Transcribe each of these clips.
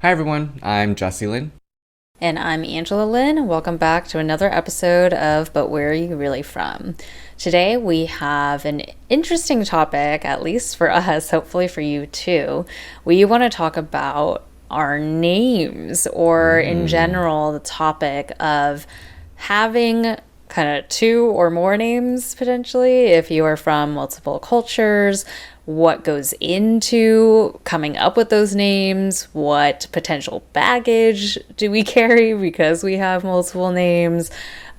Hi everyone, I'm Jesse Lynn. And I'm Angela Lynn. Welcome back to another episode of But Where Are You Really From? Today we have an interesting topic, at least for us, hopefully for you too. We want to talk about our names, or in general, the topic of having kind of two or more names potentially if you are from multiple cultures, what goes into coming up with those names, what potential baggage do we carry because we have multiple names,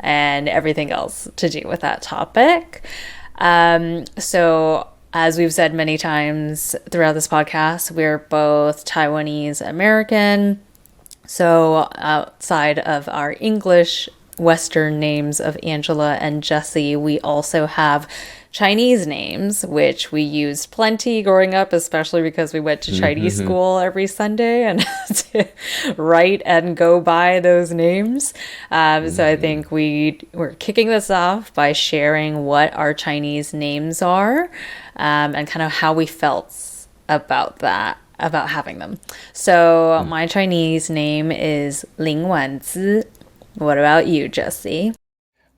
and everything else to do with that topic. So as we've said many times throughout this podcast, we're both Taiwanese American. So outside of our English Western names of Angela and Jesse, we also have Chinese names, which we used plenty growing up, especially because we went to Chinese school every Sunday and to write and go by those names. So I think we're kicking this off by sharing what our Chinese names are, and kind of how we felt about that, about having them. So my Chinese name is Ling Wanzi. What about you, Jesse?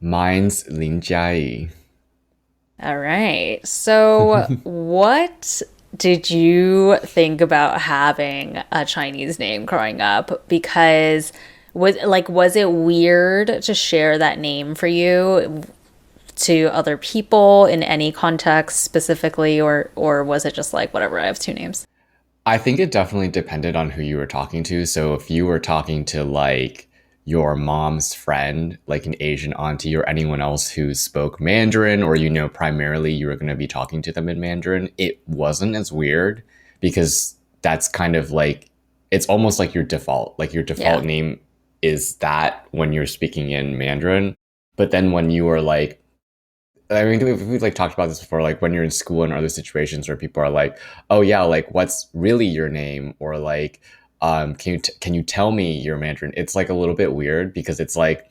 Mine's Lin Jiayi. All right. So, what did you think about having a Chinese name growing up? Because was it weird to share that name for you to other people in any context specifically, or was it just like whatever, I have two names? I think it definitely depended on who you were talking to. So if you were talking to like your mom's friend, like an Asian auntie or anyone else who spoke Mandarin, or primarily you were going to be talking to them in Mandarin, it wasn't as weird because that's kind of like it's almost like your default. Like your default Yeah. name is that when you're speaking in Mandarin. But then when you are like I mean, we've like talked about this before, like when you're in school and other situations where people are like, "Oh yeah, like what's really your name?" Or like, can you tell me your Mandarin?" It's like a little bit weird because it's like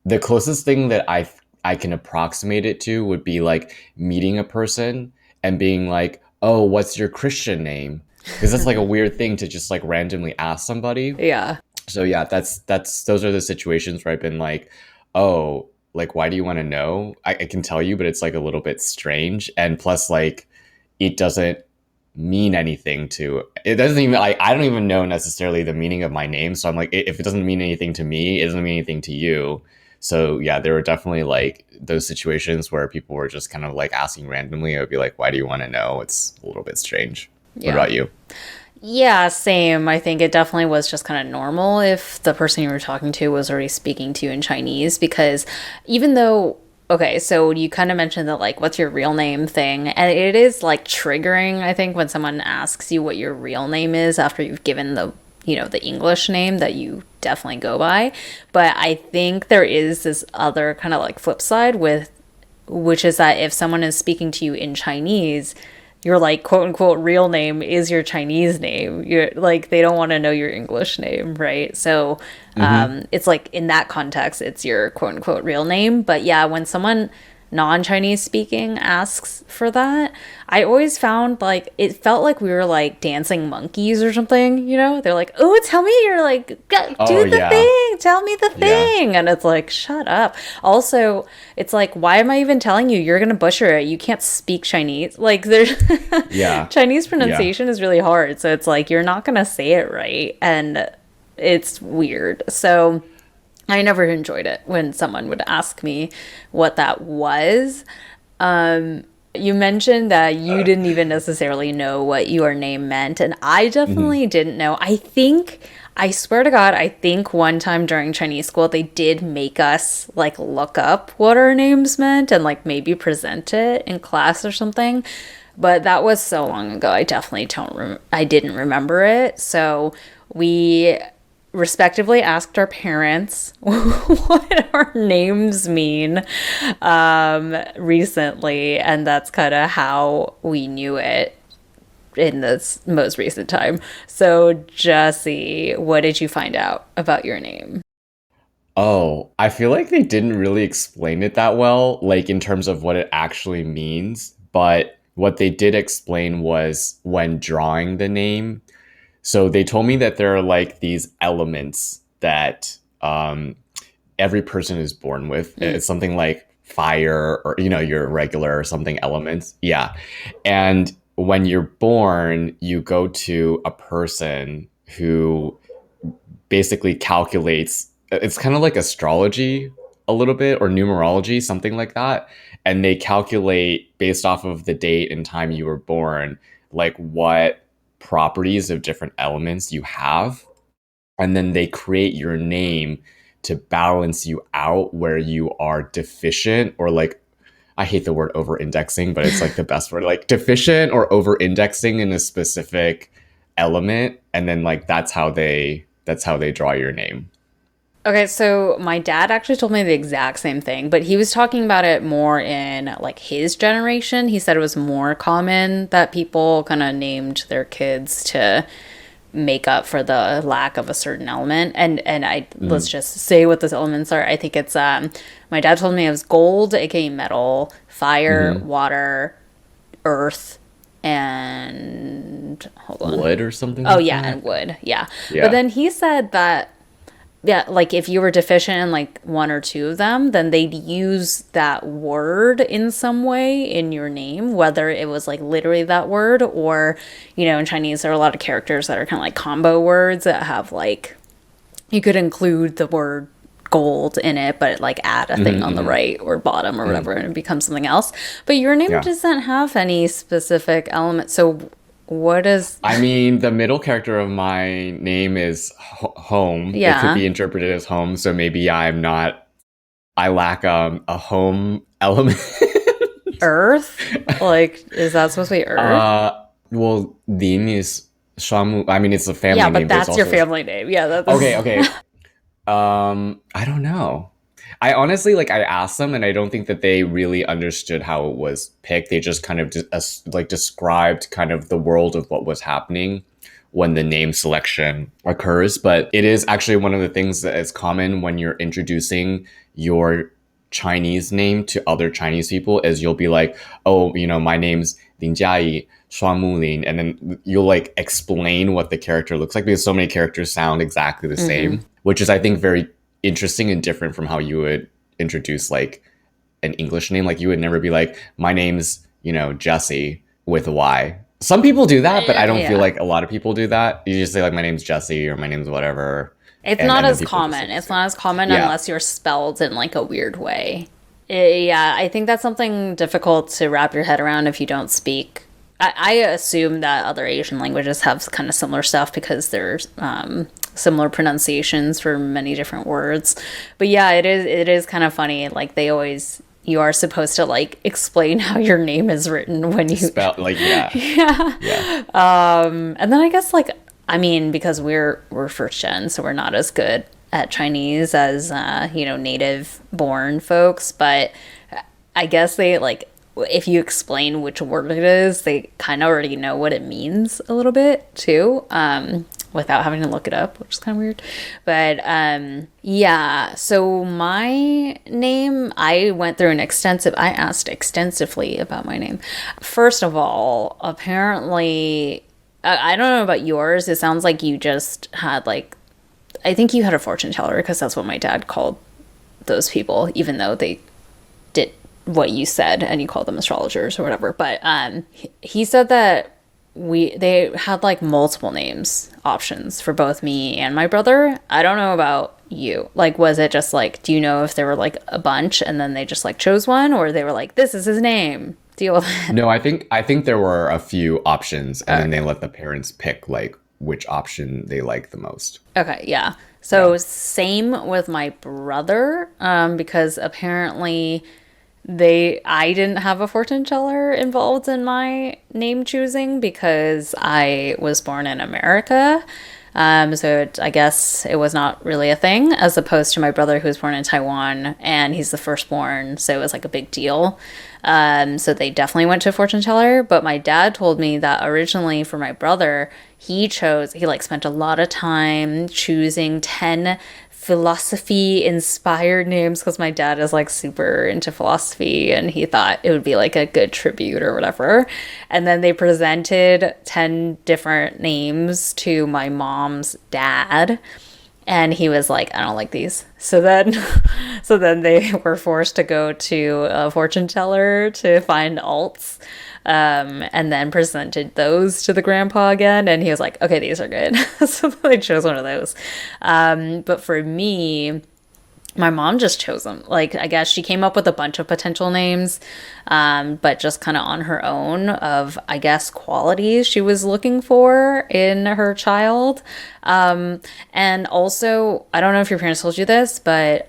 the closest thing that I can approximate it to would be like meeting a person and being like, "Oh, what's your Christian name?" Because that's like a weird thing to just like randomly ask somebody. Yeah. So yeah, that's those are the situations where I've been like, oh, like why do you want to know? I can tell you, but it's like a little bit strange. And plus, like, it doesn't mean anything to it doesn't even like I don't even know necessarily the meaning of my name. So I'm like, if it doesn't mean anything to me, it doesn't mean anything to you. So yeah, there were definitely like those situations where people were just kind of like asking randomly. I would be like, why do you want to know? It's a little bit strange. What Yeah. about you? Yeah, same. I think it definitely was just kind of normal if the person you were talking to was already speaking to you in Chinese, because even though, okay, so you kind of mentioned that, like, what's your real name thing, and it is like triggering, I think, when someone asks you what your real name is after you've given the English name that you definitely go by. But I think there is this other kind of like flip side with, which is that if someone is speaking to you in Chinese, your like quote unquote real name is your Chinese name. You're like, they don't want to know your English name, right? So Hmm. it's like in that context, it's your quote unquote real name. But yeah, when someone non-Chinese speaking asks for that, I always found like it felt like we were like dancing monkeys or something, you know? They're like, "Oh, tell me you're like Oh do the yeah, thing. Tell me the yeah, thing." And it's like, "Shut up." Also, it's like, "Why am I even telling you? You're going to butcher it. You can't speak Chinese." Like there's yeah, Chinese yeah. pronunciation is really hard. So it's like you're not going to say it right, and it's weird. So I never enjoyed it when someone would ask me what that was. You mentioned that you didn't even necessarily know what your name meant, and I Hmm. definitely didn't know. I swear to God, I think one time during Chinese school, they did make us like look up what our names meant and like maybe present it in class or something. But that was so long ago. I definitely I didn't remember it. So we respectively asked our parents what our names mean recently, and that's kind of how we knew it in this most recent time. So, Jesse, what did you find out about your name? Oh, I feel like they didn't really explain it that well, like in terms of what it actually means. But what they did explain was when drawing the name, So they told me that there are like these elements that every person is born with. Mm. It's something like fire or, your regular or something elements. Yeah. And when you're born, you go to a person who basically calculates, it's kind of like astrology a little bit or numerology, something like that. And they calculate based off of the date and time you were born, like what properties of different elements you have. And then they create your name to balance you out where you are deficient or like, I hate the word over indexing, but it's like the best word, like deficient or over indexing in a specific element. And then like that's how they draw your name. Okay, so my dad actually told me the exact same thing, but he was talking about it more in like his generation. He said it was more common that people kind of named their kids to make up for the lack of a certain element. And I let's Mm. just say what those elements are. I think it's my dad told me it was gold, aka metal, fire, Hmm. water, earth, and hold on. Wood or something Oh like yeah, that. and wood. Yeah. But Yeah. then he said that yeah, like if you were deficient in like one or two of them, then they'd use that word in some way in your name, whether it was like literally that word or, in Chinese, there are a lot of characters that are kind of like combo words that have like, you could include the word gold in it, but like add a thing on the Hmm. right or bottom or Hmm. whatever and it becomes something else. But your name Yeah. doesn't have any specific element. So what is, I mean, the middle character of my name is home. It could yeah, be interpreted as home. So maybe I lack a home element. Earth? Like, is that supposed to be Earth? Well, Lin is Shamu. I mean, it's a Yeah, family but name, but it's that's your also family name. Yeah, okay. that's Okay. I don't know. I honestly like I asked them, and I don't think that they really understood how it was picked. They just kind of like described kind of the world of what was happening when the name selection occurs. But it is actually one of the things that is common when you're introducing your Chinese name to other Chinese people is you'll be like, oh, my name's Lin Jiayi, Shuangmu Lin, and then you'll like explain what the character looks like because so many characters sound exactly the hmm. same, which is I think very interesting and different from how you would introduce like an English name. Like you would never be like, my name's, Jesse with a Y. Some people do that, but I don't feel Yeah. like a lot of people do that. You just say like my name's Jesse or my name's whatever. It's And not and then as people just common. like It's assume. not as common Yeah. unless you're spelled in like a weird way. Yeah, I think that's something difficult to wrap your head around if you don't speak. I assume that other Asian languages have kind of similar stuff because there's similar pronunciations for many different words. But yeah, it is kind of funny. Like you are supposed to like explain how your name is written when you Spell like yeah. yeah. Yeah. And then I guess like I mean because we're first gen, so we're not as good at Chinese as native born folks, but I guess they like if you explain which word it is, they kind of already know what it means a little bit too, without having to look it up, which is kind of weird. But yeah, so my name, I asked extensively about my name. First of all, apparently, I don't know about yours. It sounds like you just had like, I think you had a fortune teller because that's what my dad called those people, even though they did what you said and you called them astrologers or whatever. But he said that they had like multiple names options for both me and my brother. I don't know about you. Like, was it just like, do you know if there were like a bunch and then they just like chose one, or they were like, this is his name? Deal with it. No, I think there were a few options and then they Okay. let the parents pick like which option they like the most. Okay, yeah. Yeah. So same with my brother, because apparently I didn't have a fortune teller involved in my name choosing because I was born in America. I guess it was not really a thing, as opposed to my brother who was born in Taiwan and he's the firstborn, so it was like a big deal. So they definitely went to a fortune teller. But my dad told me that originally for my brother, he like spent a lot of time choosing 10 philosophy inspired names because my dad is like super into philosophy and he thought it would be like a good tribute or whatever. And then they presented 10 different names to my mom's dad. And he was like, I don't like these. So then they were forced to go to a fortune teller to find alts, and then presented those to the grandpa again. And he was like, okay, these are good. So they chose one of those. But for me, my mom just chose them. Like, I guess she came up with a bunch of potential names, but just kind of on her own of, I guess, qualities she was looking for in her child. And also, I don't know if your parents told you this, but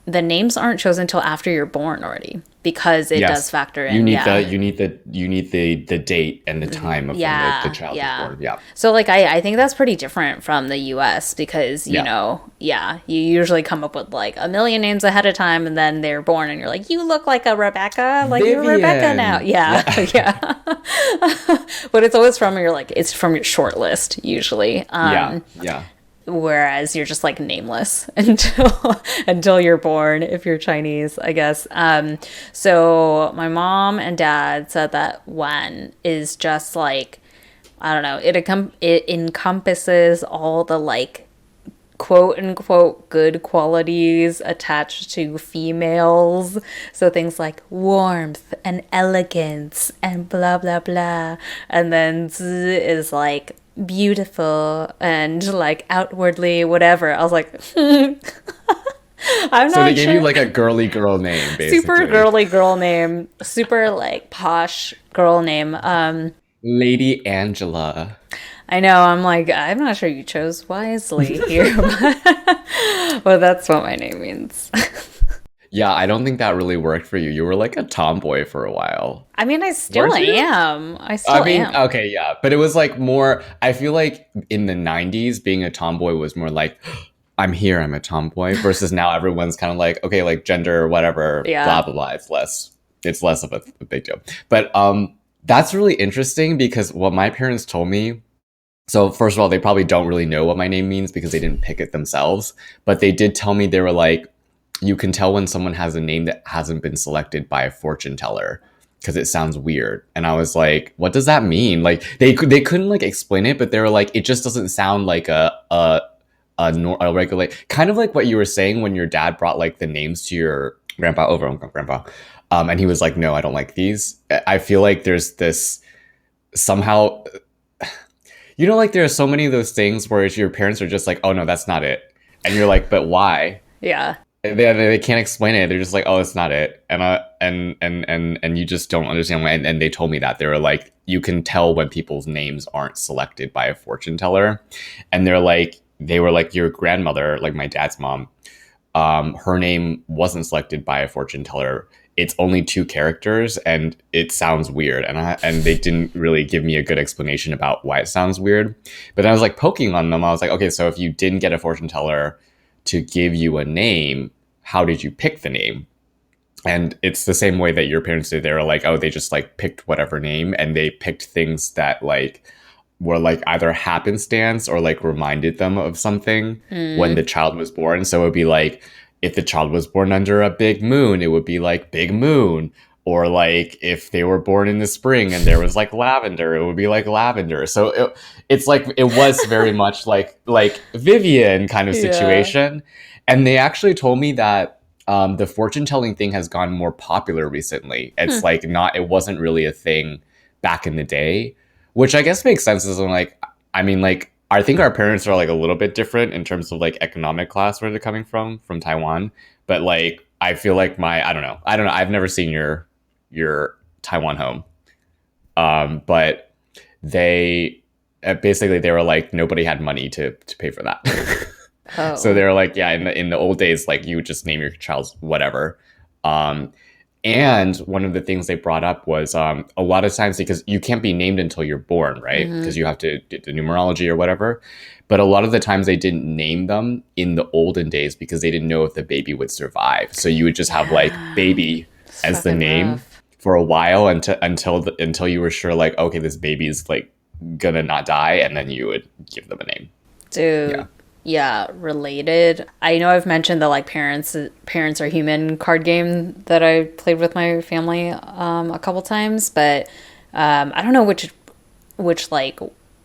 the names aren't chosen until after you're born already because it does Yes. factor You in. need Yeah. the date and the time of when the Yeah, child was yeah. born. Yeah. So like I think that's pretty different from the US because, you Yeah. know, yeah, you usually come up with like a million names ahead of time and then they're born and you're like, you look like a Rebecca, like you're Rebecca now. Vivian. Yeah, Yeah. yeah. But it's always from your like it's from your short list usually. Yeah. Yeah. Whereas you're just like nameless until you're born if you're Chinese, I guess. So my mom and dad said that one is just like, I don't know, it encompasses all the like quote unquote good qualities attached to females. So things like warmth and elegance and blah blah blah. And then Z is like beautiful and like outwardly whatever. I was like, I'm So they not gave you sure. like a girly girl name, Super basically. girly girl name, super like posh girl name. Lady Angela. I know, I'm like, I'm not sure you chose wisely here, but that's what my name means. Yeah, I don't think that really worked for you. You were like a tomboy for a while. I mean, I still Weren't you? am. I I still mean, am. okay, yeah, but it was like more. I feel like in the '90s, being a tomboy was more like, "I'm here, I'm a tomboy," versus now everyone's kind of like, okay, like gender, whatever, blah Yeah. blah blah. It's less of a big deal. But that's really interesting because what my parents told me. So first of all, they probably don't really know what my name means because they didn't pick it themselves. But they did tell me they were like, you can tell when someone has a name that hasn't been selected by a fortune teller because it sounds weird. And I was like, what does that mean? Like they couldn't like explain it, but they were like, it just doesn't sound like a regular, kind of like what you were saying when your dad brought like the names to your grandpa over, grandpa, and he was like, no, I don't like these. I feel like there's this somehow, you know, like there are so many of those things where your parents are just like, oh no, that's not it, and you're like, but why? Yeah. They can't explain it. They're just like, oh, it's not it, and you just don't understand why. And they told me that they were like, you can tell when people's names aren't selected by a fortune teller, and they were like your grandmother, like my dad's mom. Her name wasn't selected by a fortune teller. It's only two characters, and it sounds weird. And they didn't really give me a good explanation about why it sounds weird. But then I was like poking on them. I was like, okay, so if you didn't get a fortune teller to give you a name, how did you pick the name? And it's the same way that your parents did. They were like, oh, they just like picked whatever name, and they picked things that like were like either happenstance or like reminded them of something when the child was born. So it would be like if the child was born under a big moon, it would be like big moon. Or like if they were born in the spring and there was like lavender, it would be like lavender. So it's like it was very much like Vivian kind of Yeah. situation. And they actually told me that the fortune telling thing has gone more popular recently. It's like not, it wasn't really a thing back in the day, which I guess makes sense. Is I'm like, I mean, like I think our parents are like a little bit different in terms of like economic class where they're coming from Taiwan. But like I feel like I don't know. I've never seen your Taiwan home, but they basically they were like nobody had money to pay for that. So Oh. they were like, yeah, in the old days, like you would just name your child's whatever. Um, and one of the things they brought up was a lot of times because you can't be named until you're born, right? Mm-hmm. Because you have to do the numerology or whatever. But a lot of the times they didn't name them in the olden days because they didn't know if the baby would survive. So you would just have like Yeah. baby It's as the fucking name rough. for a while until you were sure like okay, this baby is like gonna not die, and then you would give them a name. Dude, Yeah. Yeah, related. I know I've mentioned the like parents are human card game that I played with my family a couple times, but I don't know which like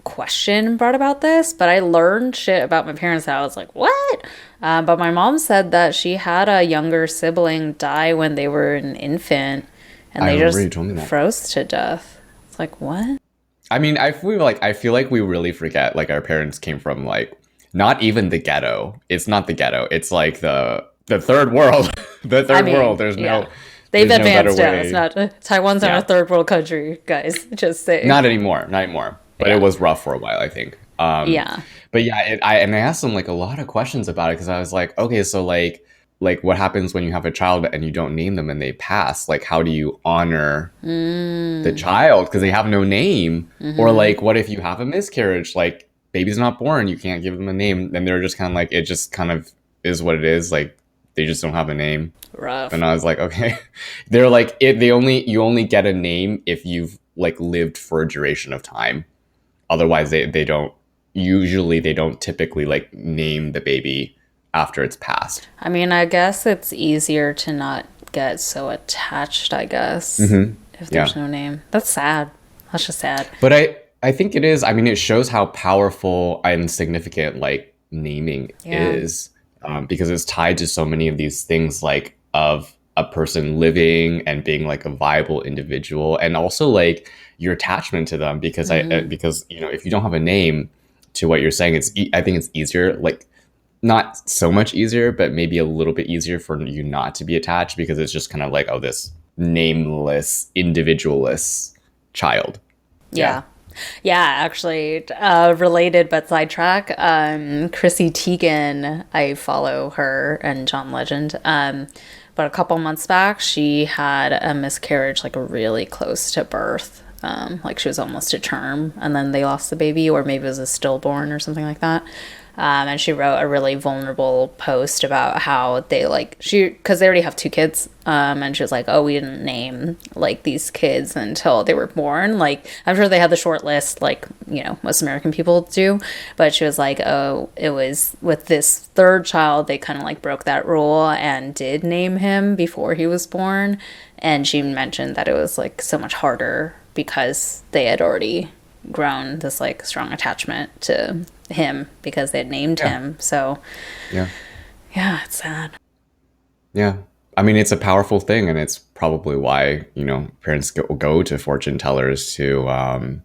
question brought about this, but I learned shit about my parents that I was like, what? But my mom said that she had a younger sibling die when they were an infant, and I they remember just you told me that. froze to death. It's like what? I mean, I feel like we really forget like our parents came from like not even the ghetto. It's not the ghetto. It's like the third world. The I third world. mean, yeah. They've There's no better advanced now. It's way. not Taiwan's not a Yeah. third world country, guys. Just saying. Not anymore. Not anymore. But it Yeah. was rough for a while, I think. Yeah. But yeah, I asked them like a lot of questions about it because I was like, okay, so like what happens when you have a child and you don't name them and they pass? Like, how do you honor the child because they have no name? Or like, what if you have a miscarriage? Like, baby's not born, you can't give them a name, and they're just kind of like, it just kind of is what it is. Like, they just don't have a name. Rough. And I was like, okay. They're like, they only you only get a name if you've like lived for a duration of time. Otherwise, they don't usually they don't typically like name the baby after it's passed. I mean, I guess it's easier to not get so attached, I guess, if Yeah. there's no name. That's sad. That's just sad. But I think it is. I mean, it shows how powerful and significant like naming Yeah. is, because it's tied to so many of these things, like of a person living and being like a viable individual, and also like your attachment to them. Because because you know, if you don't have a name, to what you're saying, I think it's easier. Like not so much easier, but maybe a little bit easier for you not to be attached because it's just kind of like, oh, this nameless, individualless child. Yeah. Yeah. Yeah, actually, related but sidetrack. Chrissy Teigen, I follow her and John Legend. But a couple months back, she had a miscarriage, like really close to birth. Like she was almost to term, and then they lost the baby, or maybe it was a stillborn or something like that. And she wrote a really vulnerable post about how they like because they already have two kids, and she was like, oh, we didn't name like these kids until they were born. Like I'm sure they had the short list like most American people do, but she was like, oh, it was with this third child they kind of like broke that rule and did name him before he was born. And she mentioned that it was like so much harder because they had already grown this like strong attachment to him because they had named Yeah. him. So Yeah. yeah, it's sad. Yeah. I mean, it's a powerful thing, and it's probably why, you know, parents go to fortune tellers to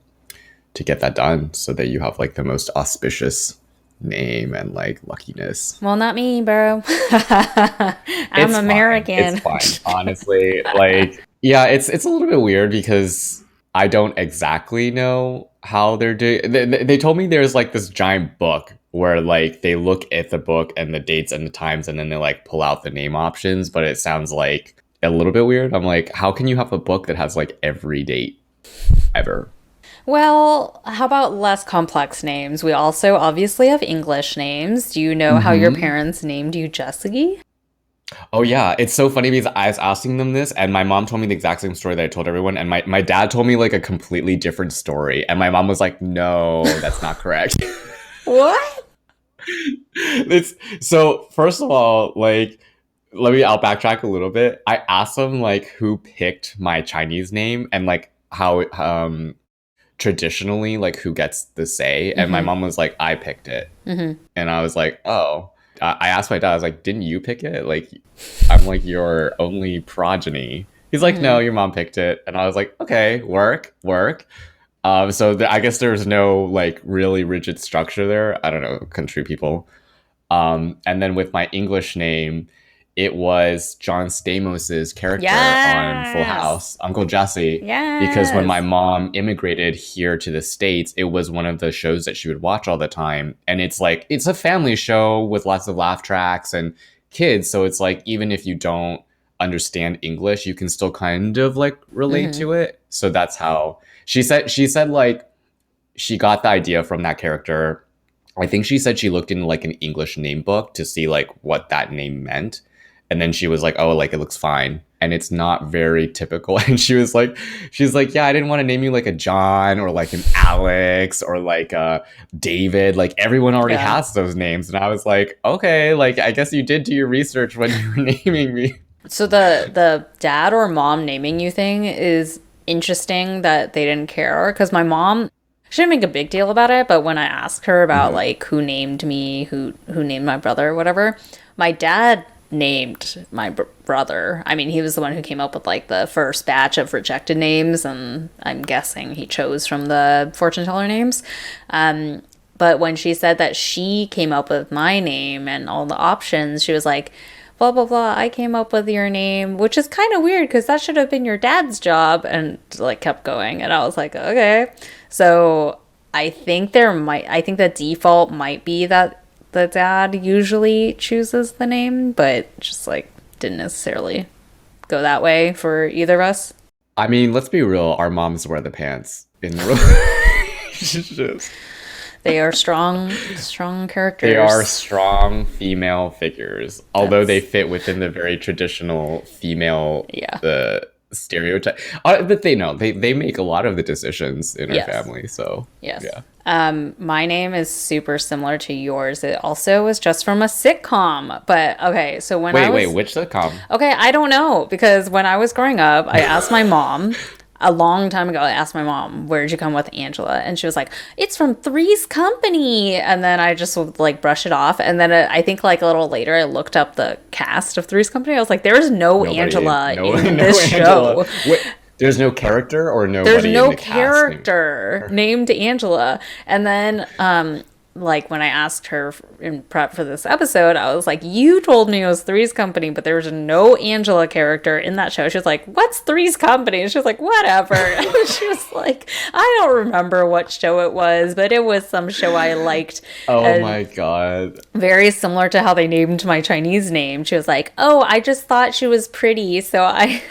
get that done so that you have like the most auspicious name and like luckiness. Well, not me, bro. I'm It's fine. American. It's fine. Honestly, like yeah, it's a little bit weird because I don't exactly know how they're doing. They told me there's like this giant book where like they look at the book and the dates and the times and then they like pull out the name options, but it sounds like a little bit weird. I'm like, how can you have a book that has like every date ever? Well, how about less complex names? We also obviously have English names. Do you know how your parents named you Jessie? Oh yeah, it's so funny because I was asking them this, and my mom told me the exact same story that I told everyone, and my dad told me like a completely different story, and my mom was like, "No, that's not correct." What? It's so first of all, like I'll backtrack a little bit. I asked them like who picked my Chinese name and like how traditionally like who gets the say, and my mom was like, I picked it. And I was like, oh. I asked my dad, I was like, didn't you pick it? Like, I'm like your only progeny. He's like, no, your mom picked it. And I was like, okay, work. So I guess there's no like really rigid structure there. I don't know, country people. And then with my English name, it was John Stamos's character on Full Yes. House, Uncle Jesse. Because when my Yes. mom immigrated here to the States, it was one of the shows that she would watch all the time. And it's like, it's a family show with lots of laugh tracks and kids. So it's like, even if you don't understand English, you can still kind of like relate to it. So that's how she said like, she got the idea from that character. I think she said she looked in like an English name book to see like what that name meant. And then she was like, oh, like it looks fine. and it's not very typical. And she's like, yeah, I didn't want to name you like a John or like an Alex or like a David. Like everyone already Yeah. has those names. And I was like, okay, like I guess you did do your research when you were naming me. So the dad or mom naming you thing is interesting that they didn't care because my mom, she didn't make a big deal about it, but when I asked her about Mhm. like who named me, who named my brother or whatever, my dad named my brother. I mean, he was the one who came up with like the first batch of rejected names, and I'm guessing he chose from the fortune teller names. But when she said that she came up with my name and all the options, she was like, blah, blah, blah, I came up with your name, which is kind of weird because that should have been your dad's job, and like kept going. And I was like, okay. So I think the default might be that the dad usually chooses the name, but just like didn't necessarily go that way for either of us. I mean, let's be real. Our moms wear the pants in the relationships. They are strong They are characters. strong female figures, although they That's fit within the very traditional female yeah. stereotype. But they know they make a lot of the decisions in our Yes. family. So Yes. yeah. My name is super similar to yours. It also was just from a sitcom. But okay, so when I Wait, was which sitcom? okay, I don't know because when I was growing up, I asked my mom a long time ago. I asked my mom, "Where'd you come with Angela?" And she was like, "It's from Three's Company." And then I just would like brush it off. And then I think like a little later, I looked up the cast of Three's Company. I was like, "There's no Nobody, Angela no, in no this Angela. show." Wait, there's no character or There's nobody in no the cast named character her. named Angela. And then, like when I asked her in prep for this episode, I was like, "You told me it was Three's Company, but there was no Angela character in that show." She was like, "What's Three's Company?" And she was like, "Whatever." And she was like, "I don't remember what show it was, but it was some show I liked." Oh And my god. very similar to how they named my Chinese name. She was like, "Oh, I just thought she was pretty, so I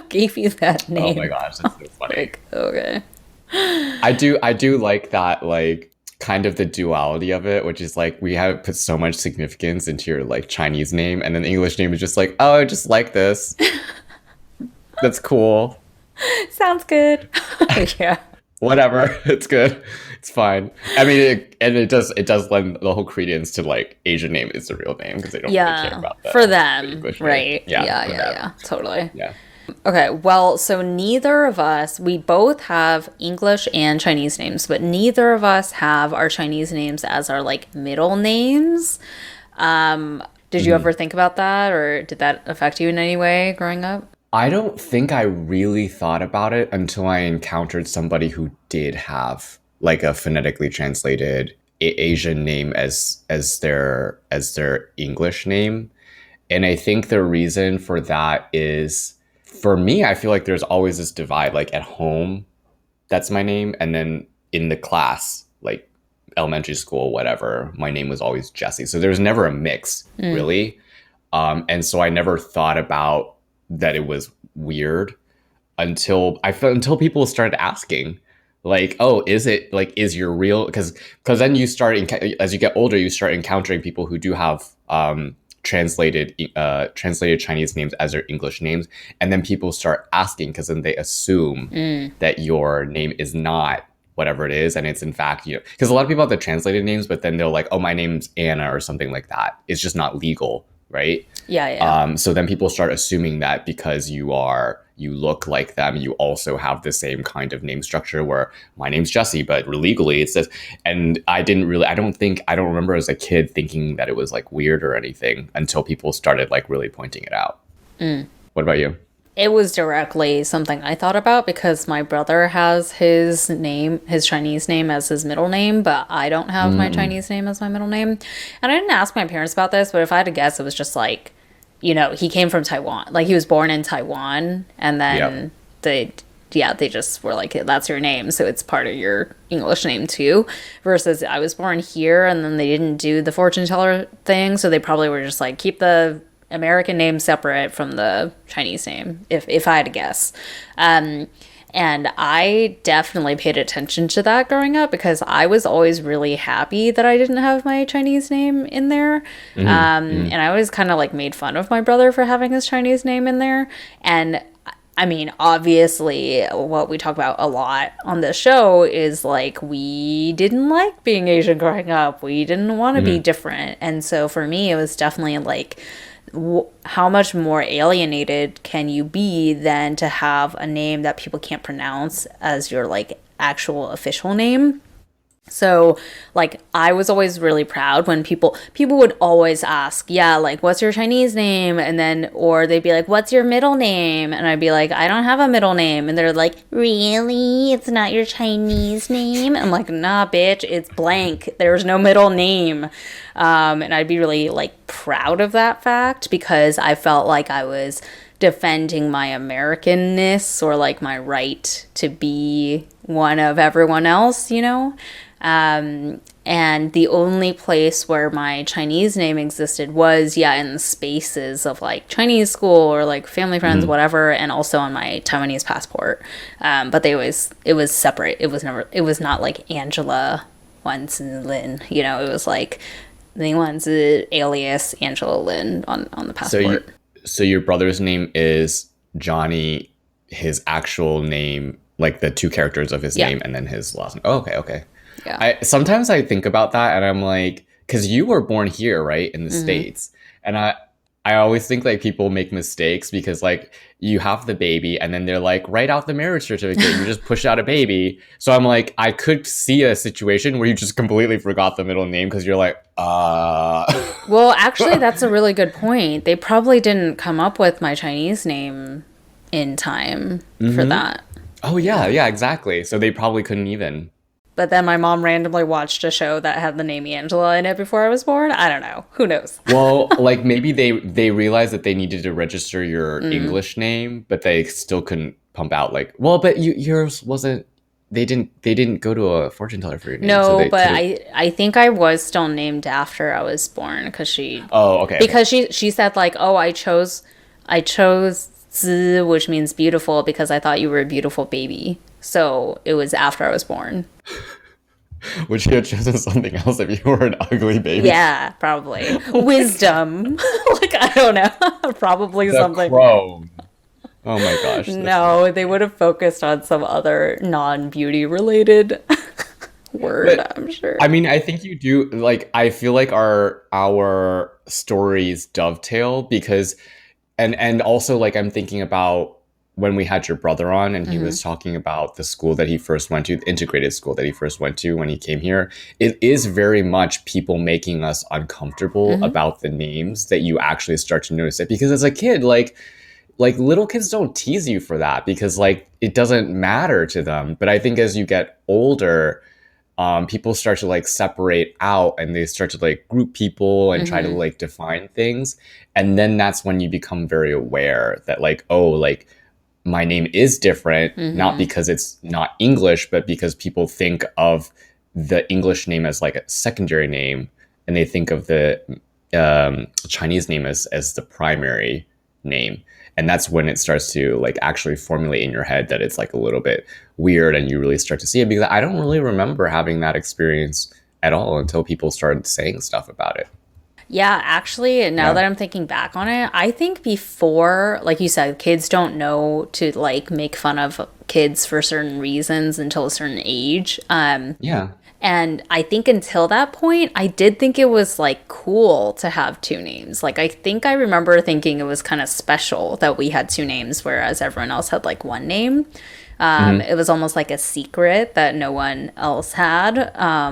gave you that Oh my name." gosh, that's so funny. Like, okay. I do like that, like kind of the duality of it, which is like we have put so much significance into your like Chinese name, and then the English name is just like, oh, I just like this. That's cool. Sounds good. Yeah. Whatever, it's good. It's fine. I mean, it does lend the whole credence to like Asian name is the real name because they don't really care Yeah. about For the them. English name. Right. Yeah, Yeah, for yeah, them. yeah. Totally. Yeah. Okay. Well, so neither of us, we both have English and Chinese names, but neither of us have our Chinese names as our like middle names. Did you ever think about that or did that affect you in any way growing up? I don't think I really thought about it until I encountered somebody who did have like a phonetically translated Asian name as their English name. And I think the reason for that is for me, I feel like there's always this divide. Like at home, that's my name, and then in the class, like elementary school, whatever, my name was always Jesse. So there was never a mix, really. And so I never thought about that it was weird until people started asking, like, oh, is it like is your real, because then you start as you get older, you start encountering people who do have translated Chinese names as their English names, and then people start asking because then they assume that your name is not whatever it is, and it's in fact, because a lot of people have the translated names, but then they're like, oh, my name's Anna or something like that. It's just not legal, right? Yeah, yeah. So then people start assuming that because you look like them, you also have the same kind of name structure where my name's Jesse, but legally it says, and I don't remember as a kid thinking that it was like weird or anything until people started like really pointing it out. What about you? It was directly something I thought about because my brother has his name, his Chinese name as his middle name, but I don't have my Chinese name as my middle name. And I didn't ask my parents about this, but if I had to guess, it was just like, he came from Taiwan. Like he was born in Taiwan and then Yep. they just were like, that's your name. So it's part of your English name too. Versus I was born here and then they didn't do the fortune teller thing. So they probably were just like, keep the American name separate from the Chinese name, if I had to guess. And I definitely paid attention to that growing up because I was always really happy that I didn't have my Chinese name in there. Hmm. And I always kind of like made fun of my brother for having his Chinese name in there. And I mean, obviously, what we talk about a lot on this show is like we didn't like being Asian growing up. We didn't want to be Hmm. different. And so for me, it was definitely like, how much more alienated can you be than to have a name that people can't pronounce as your like actual official name? So, like, I was always really proud when people would always ask, yeah, like, what's your Chinese name? And then, or they'd be like, what's your middle name? And I'd be like, I don't have a middle name. And they're like, really? It's not your Chinese name? I'm like, nah, bitch, it's blank. There's no middle name. And I'd be really like proud of that fact because I felt like I was defending my Americanness or like my right to be one of everyone else, you know? And the only place where my Chinese name existed was, yeah, in the spaces of like Chinese school or like family friends, Hmm. whatever, and also on my Taiwanese passport. But it was separate. It was not like Angela Wanzi Lin, you know, it was like the one's alias Angela Lin on the So you, passport. so your brother's name is Johnny, his actual name, like the two characters of his Yeah. name, and then his last name. Oh, okay, okay. Yeah. I sometimes I think about that, and I'm like, because you were born here, right, in the Hmm. States, and I always think like people make mistakes because like you have the baby, and then they're like, write out the marriage certificate. You just push out a baby. So I'm like, I could see a situation where you just completely forgot the middle name because you're like, Well, actually, that's a really good point. They probably didn't come up with my Chinese name in time for Hmm. that. Oh yeah, yeah, exactly. So they probably couldn't even. But then my mom randomly watched a show that had the name Angela in it before I was born. I don't know. Who knows? Well, like maybe they realized that they needed to register your English name, but they still couldn't pump out like, well, but yours wasn't. They didn't go to a fortune teller for your name, so No, they but couldn't. I think I was still named after I was born Oh, okay, okay. because she said like, "Oh, I chose Z, which means beautiful because I thought you were a beautiful baby." So, it was after I was born. Would you have chosen something else if you were an ugly baby? Yeah, probably. Oh my god, Wisdom. Like, I don't know. Probably the something. crow. Oh my gosh, this is. No, they would have focused on some other non-beauty related word, But I'm sure. I mean, I think you do like. I feel like our stories dovetail because and also like I'm thinking about when we had your brother on and he Hmm. was talking about the school that he first went to, the integrated school that he first went to when he came here. It is very much people making us uncomfortable Hmm. about the names that you actually start to notice it because as a kid, like little kids don't tease you for that because like it doesn't matter to them. But I think as you get older, people start to like separate out and they start to like group people and try to Hmm. like define things. And then that's when you become very aware that like, oh, like my name is different, not Hmm. because it's not English, but because people think of the English name as like a secondary name and they think of the Chinese name as the primary name. And that's when it starts to like actually formulate in your head that it's like a little bit weird and you really start to see it because I don't really remember having that experience at all until people started saying stuff about it. Yeah, actually, now Yeah. that I'm thinking back on it, I think before, like you said, kids don't know to like make fun of kids for certain reasons until a certain age. Yeah. And I think until that point, I did think it was like cool to have two names. Like, I think I remember thinking it was kind of special that we had two names, whereas everyone else had like one name. Hmm. It was almost like a secret that no one else had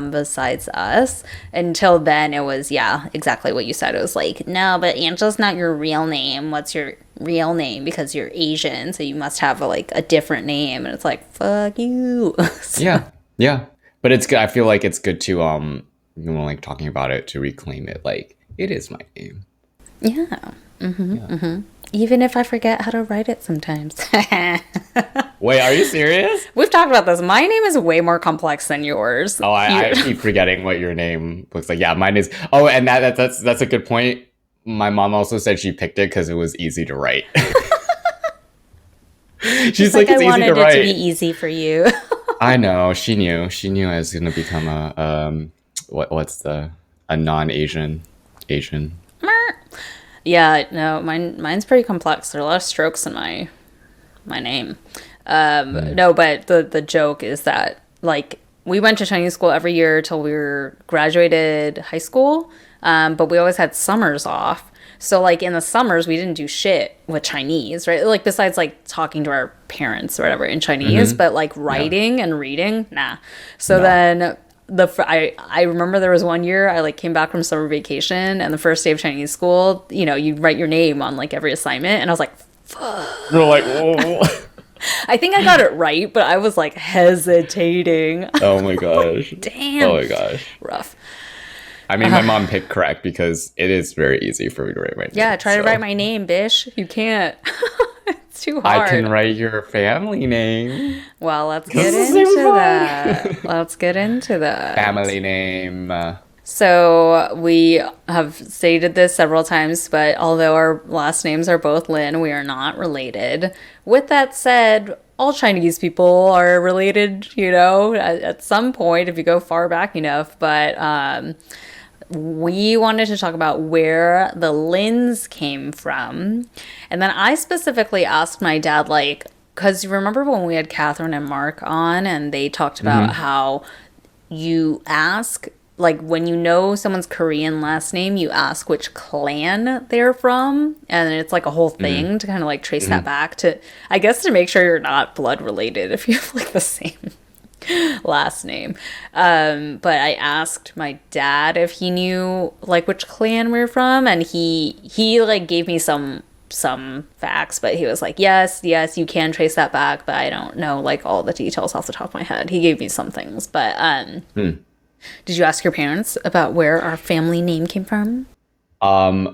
besides us. Until then, it was, yeah, exactly what you said. It was like, no, but Angela's not your real name. What's your real name? Because you're Asian, so you must have like a different name. And it's like, fuck you. So, Yeah. Yeah. But it's good. I feel like it's good to you know, like talking about it to reclaim it. Like it is my name. yeah. Yeah. Even if I forget how to write it sometimes. Wait, are you serious? We've talked about this. My name is way more complex than yours. Oh, I keep forgetting what your name looks like. Yeah, mine is. Oh, and that's a good point. My mom also said she picked it because it was easy to write. Just She's like like, I it's easy to wanted it to be write. easy for you. I know. She knew I was gonna become a what's a non-Asian. Yeah, no, mine's pretty complex. There are a lot of strokes in my name. Mm. No, but the joke is that like we went to Chinese school every year till we were graduated high school, but we always had summers off. So like in the summers we didn't do shit with Chinese, right? Like besides like talking to our parents or whatever in Chinese, Mm-hmm. but like Yeah. writing and reading, nah. So No. then I remember there was one year I like came back from summer vacation and the first day of Chinese school, you know, you write your name on like every assignment and I was like, You're like, whoa. I think I got it right, but I was like hesitating. Oh my gosh. Oh Damn, my gosh. rough. I mean, my mom picked correct because it is very easy for me to write my Yeah, name. try to write So my name, bish. You can't. It's too I can hard. write your family name Well, let's because get it's the same into as that. mine. Let's get into that. Family name. So we have stated this several times, but although our last names are both Lin, we are not related. With that said, all Chinese people are related, you know, at some point if you go far back enough. But we wanted to talk about where the Lins came from. And then I specifically asked my dad, like, because you remember when we had Catherine and Mark on and they talked about Hmm. how you ask like when you know someone's Korean last name, you ask which clan they're from, and it's like a whole Hmm. thing to kind of like trace that Hmm. back to, I guess, to make sure you're not blood related if you have like the same last name. But I asked my dad if he knew like which clan we're from, and he like gave me some facts, but he was like, yes, you can trace that back, but I don't know like all the details off the top of my head. He gave me some things, but Hmm. did you ask your parents about where our family name came from?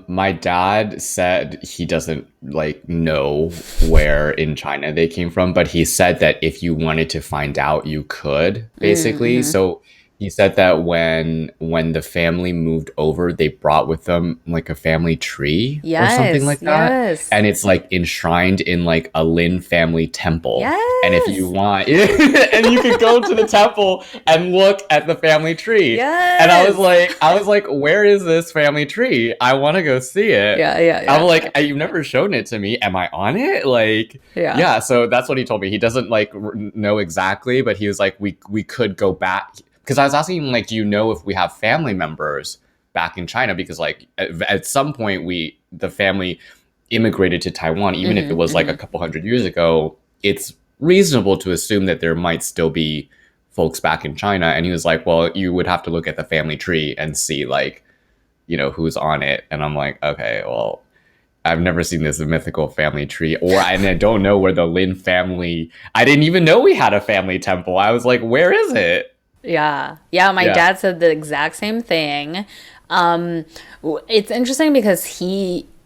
My dad said he doesn't like know where in China they came from, but he said that if you wanted to find out, you could, basically. Mm-hmm. So he said that when the family moved over, they brought with them like a family tree or something Yes, like that. yes, And it's like enshrined in like a Lin family temple. And if you yes, want, and you could go to the temple and look at the family tree. And yes. I was like, where is this family tree? I want to go see it. Yeah, yeah, I'm yeah, like, you've never shown it to me. Am I on it? Like, yeah. yeah. So that's what he told me. He doesn't like know exactly, but he was like, we could go back because I was asking him like, do you know if we have family members back in China? Because like at some point the family immigrated to Taiwan, even if it Mm-hmm, was like mm-hmm. a couple hundred years ago. It's reasonable to assume that there might still be folks back in China. And he was like, well, you would have to look at the family tree and see like, who's on it. And I'm like, okay, well, I've never seen this mythical family tree, and I don't know where the Lin family. I didn't even know we had a family temple. I was like, where is it? Yeah, yeah. My Yeah. dad said the exact same thing. Um, it's interesting because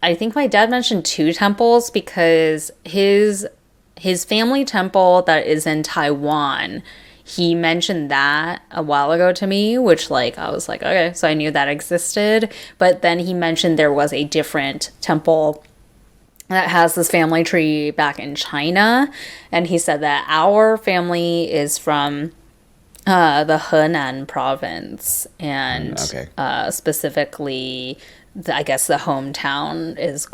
I think my dad mentioned two temples because his family temple that is in Taiwan, he mentioned that a while ago to me, which like I was like, okay, so I knew that existed. But then he mentioned there was a different temple that has this family tree back in China, and he said that our family is from the Henan province, and Okay. specifically, I guess the hometown is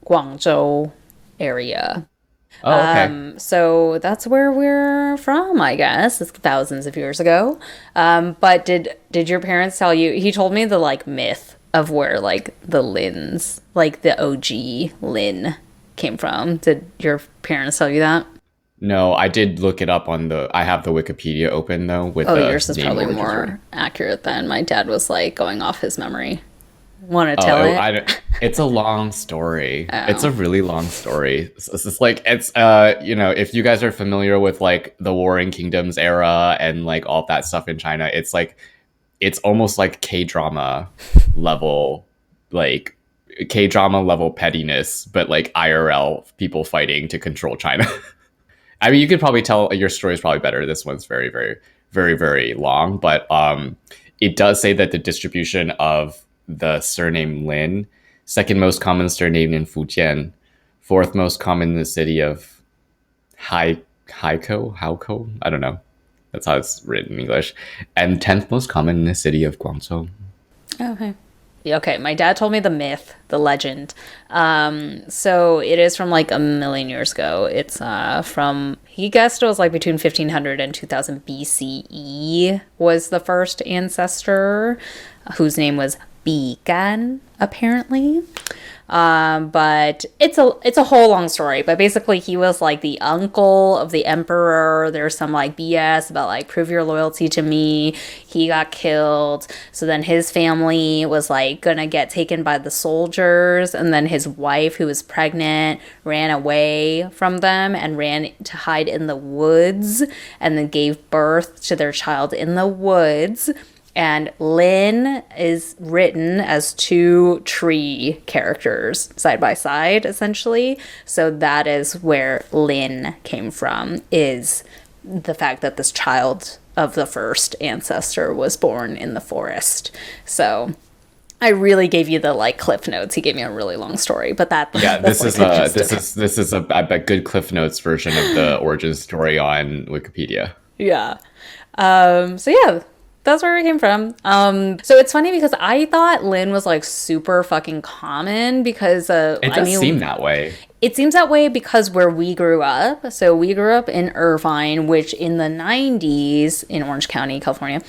Guangzhou area. Oh, okay. So that's where we're from, I guess. It's thousands of years ago. But did your parents tell you? He told me the like myth of where like the Lins, like the OG Lin, came from. Did your parents tell you that? No, I did look it up on I have the Wikipedia open though with Oh, the yours is name probably origins written. more accurate than my dad was like going off his memory. Want to tell Oh, it? it's a long story. It's Oh, a really long story. It's just like if you guys are familiar with like the Warring Kingdoms era and like all that stuff in China, it's like it's almost like K-drama level, like K-drama level pettiness, but like IRL people fighting to control China. I mean, you could probably tell your story is probably better. This one's very, very, very, very long, but it does say that the distribution of the surname Lin, second most common surname in Fujian, fourth most common in the city of. Hauko. I don't know. That's how it's written in English. And 10th most common in the city of Guangzhou. Okay. Yeah, okay, my dad told me the myth, the legend. So it is from like a million years ago. It's from, he guessed it was like between 1500 and 2000 BCE was the first ancestor, whose name was Bigan, apparently. But it's a whole long story. But basically, he was like the uncle of the emperor. There's some like BS about like prove your loyalty to me. He got killed. So then his family was like gonna get taken by the soldiers, and then his wife, who was pregnant, ran away from them and ran to hide in the woods, and then gave birth to their child in the woods. And Lin is written as two tree characters side by side, essentially. So that is where Lin came from, is the fact that this child of the first ancestor was born in the forest. So I really gave you the like cliff notes. He gave me a really long story, but Yeah, that's this like is a I bet good Cliff Notes version of the origin story on Wikipedia. yeah. So yeah, that's where we came from. So it's funny because I thought Lin was like super fucking common because It does seem that way. it seems that way because where we grew up. So we grew up in Irvine, which in the 90s in Orange County, California,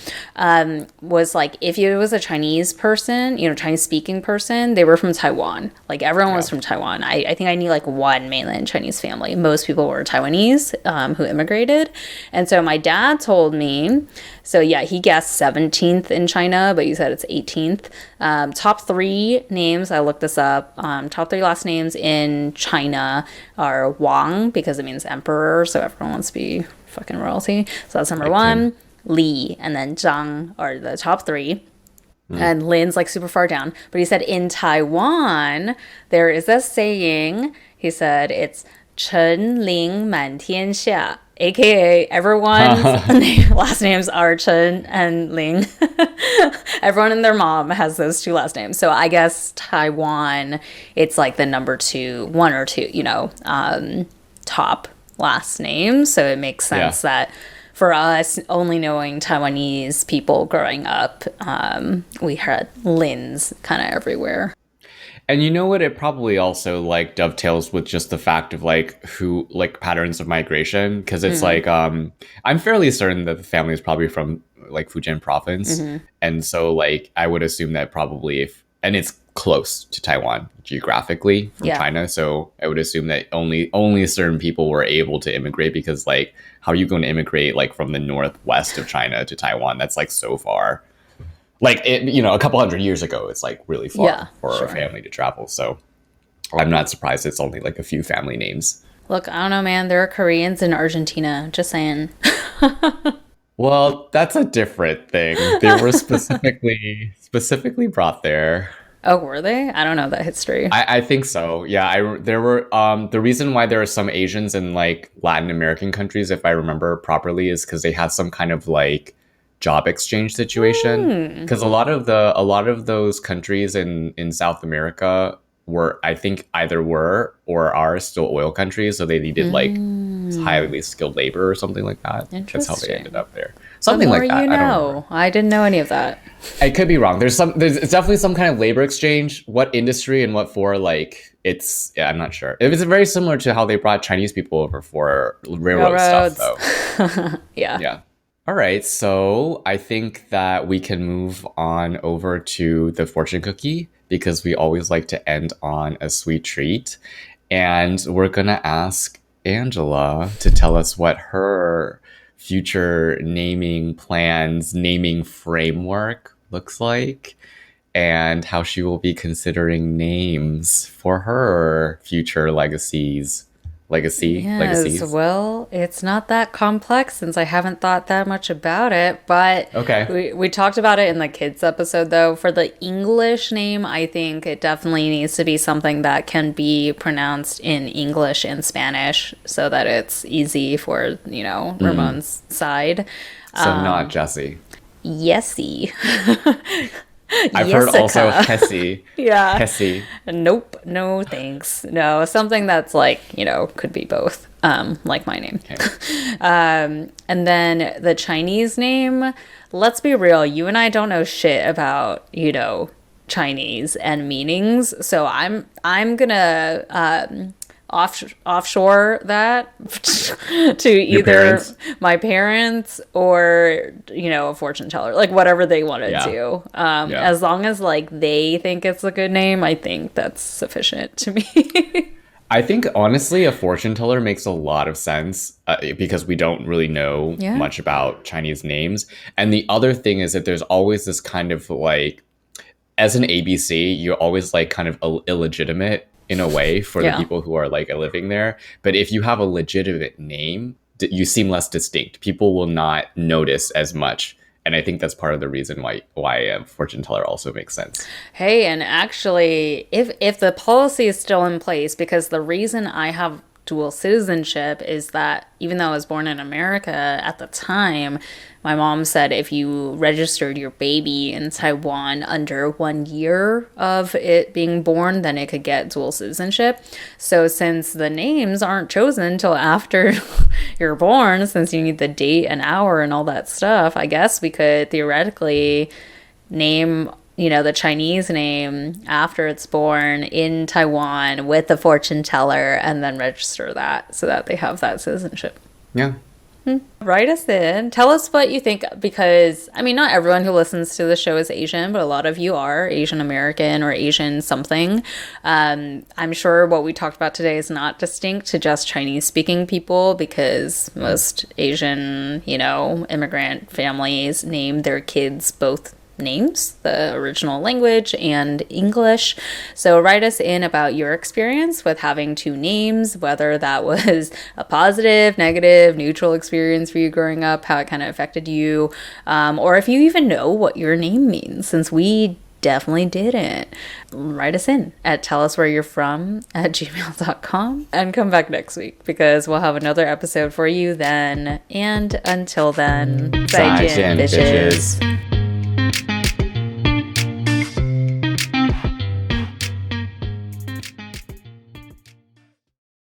was like if it was a Chinese person, Chinese speaking person, they were from Taiwan. Like everyone was from Taiwan. I think I knew like one mainland Chinese family. Most people were Taiwanese who immigrated. And so my dad told me, so yeah, he guessed 17th in China, but you said it's 18th. Top three names, I looked this up, top three last names in China are Wang, because it means emperor, so everyone wants to be fucking royalty. So that's number one. Li, and then Zhang are the top three. And Lin's like super far down. But he said in Taiwan, there is a saying, he said it's 陈林满天下, aka everyone's last names are Chen and Ling. Everyone and their mom has those two last names. So I guess Taiwan, it's like the number two, one or two, top last name. So it makes sense that for us, only knowing Taiwanese people growing up, we had Lins kind of everywhere. And you know what? It probably also like dovetails with just the fact of like who like patterns of migration, because it's like I'm fairly certain that the family is probably from like Fujian province, and so like I would assume that probably and it's close to Taiwan geographically from China, so I would assume that only certain people were able to immigrate, because like how are you going to immigrate like from the northwest of China to Taiwan? That's like so far. Like, a couple hundred years ago, it's like really far for a family to travel. So I'm not surprised it's only like a few family names. Look, I don't know, man. There are Koreans in Argentina. Just saying. Well, that's a different thing. They were specifically brought there. Oh, were they? I don't know that history. I think so. Yeah, there were the reason why there are some Asians in like Latin American countries, if I remember properly, is because they had some kind of like job exchange situation, because a lot of those countries in South America were, I think, either were or are still oil countries, so they needed like highly skilled labor or something like that. That's how they ended up there. Something like that. I don't know. I didn't know any of that. I could be wrong. There's definitely some kind of labor exchange. What industry and what for? Like I'm not sure. It was very similar to how they brought Chinese people over for railroad stuff, though. Yeah. All right, so I think that we can move on over to the fortune cookie, because we always like to end on a sweet treat. And we're going to ask Angela to tell us what her future naming plans, naming framework looks like, and how she will be considering names for her future legacies. Legacies. Well, it's not that complex since I haven't thought that much about it, but we talked about it in the kids episode, though. For the English name, I think it definitely needs to be something that can be pronounced in English and Spanish so that it's easy for, Ramon's side. So not Jesse. Yesy. I've heard also Jessica. Hesse. Yeah. Hesse. Nope. No thanks. No, something that's like, could be both. Like my name. Okay. And then the Chinese name, let's be real, you and I don't know shit about, Chinese and meanings. So I'm gonna offshore that to Your either parents? my parents or a fortune teller, like whatever they want to Yeah. do. Yeah. As long as like they think it's a good name, I think that's sufficient to me. I think honestly, a fortune teller makes a lot of sense because we don't really know Yeah. much about Chinese names. And the other thing is that there's always this kind of like, as an ABC, you're always like kind of illegitimate in a way for the Yeah. people who are like living there. But if you have a legitimate name, you seem less distinct. People will not notice as much. And I think that's part of the reason why a fortune teller also makes sense. Hey, and actually, if the policy is still in place, because the reason I have dual citizenship is that even though I was born in America at the time, my mom said if you registered your baby in Taiwan under 1 year of it being born, then it could get dual citizenship. So since the names aren't chosen until after you're born, since you need the date and hour and all that stuff, I guess we could theoretically name the Chinese name after it's born in Taiwan with the fortune teller and then register that so that they have that citizenship. Yeah. Write us in. Tell us what you think, because I mean, not everyone who listens to the show is Asian, but a lot of you are Asian American or Asian something. I'm sure what we talked about today is not distinct to just Chinese speaking people, because most Asian, immigrant families name their kids both names, the original language and English. So write us in about your experience with having two names, whether that was a positive, negative, neutral experience for you growing up, how it kind of affected you, or if you even know what your name means, since we definitely didn't. Write us in at telluswhereyou'refrom@gmail.com and come back next week, because we'll have another episode for you then. And until then, 再见, bitches.